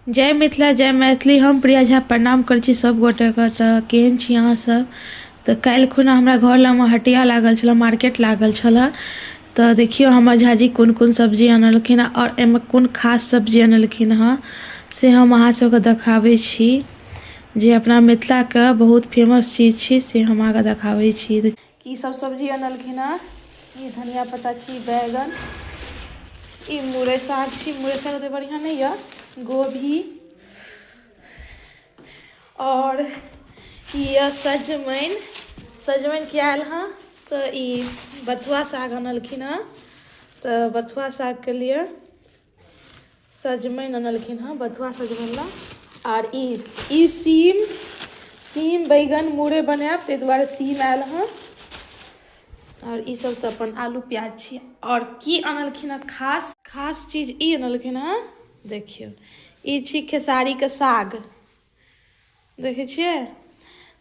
जय मिथिला जय मैथिली। हम प्रिया झा प्रणाम करै छी सब गोटे के। तऽ केहन छी अहाँ सब? तऽ काल्हि खुना हमरा घर लगमे हटिया लागल छलै, मार्केट लागल छलै। तऽ देखियो हमर झाजी कोन कोन सब्जी आनलखिन और एहिमे कोन खास सब्जी आनलखिन हँ से हम अहाँ सबके देखाबै छी, जे अपना मिथिलाके बहुत फेमस चीज छी से हम अहाँके देखाबै छी। की सब सब्जी आनलखिन हँ? ई धनिया पत्ता छी, बैगन, ई मुरई साग छी, मुरई साग तऽ बढ़िया नहीं है, गोभी और ये सजमनि। सजमनि के आयल हँ। तो ई बथुआ साग आनलखिन हँ। तो बथुआ साग के लिए सजमनि आनलखिन हँ, बथुआ सजमनि ला। और ई सीम बैगन मुरई बनायब ताहि दुआरे सीम आयल हँ। और ई सब तो अपन आलू प्याज छी। और की आनलखिन हँ खास चीज ई आनलखिन हँ, देखियो ई छी खेसारीके साग। देखै छियै,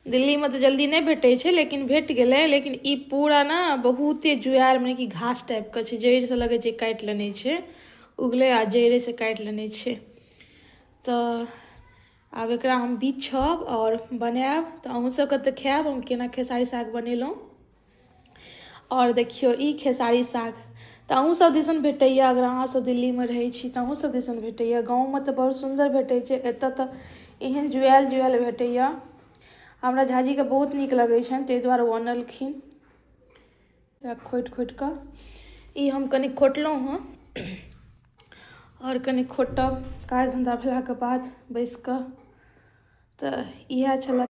दिल्लीमे तऽ जल्दी नहि भेटै छै लेकिन भेट गेलै। लेकिन ई पूरा ना बहुते जुआएल, मने कि घास टाइपके छै, जड़िसँ लगै छै काटि लेने छै, उगलै आ जड़िसँ काटि लेने छै। तऽ आब एकरा हम बिछब और बनायब, तऽ अहूँ सबके तऽ खायब हम केना खेसारी साग बनेलहुँ। और देखियो ई खेसारी साग तऽ अहूँ सब दिसन भेटैए। अगर अहाँ सब दिल्लीमे रहै छी तऽ अहूँ सब दिसन भेटैए। गाँवमे तऽ बहुत सुन्दर भेटै छै, एतऽ तऽ एहन जुआएल भेटैए। हमरा झाजीके बहुत नीक लगै छनि, ताहि दुआरे ओ आनलखिन। एकरा खोटि कऽ ई हम कनि खोटलहुँ हँ, और कनि खोटब काज धन्धा भेलाके बाद बैसि कऽ। तऽ इएह छलै।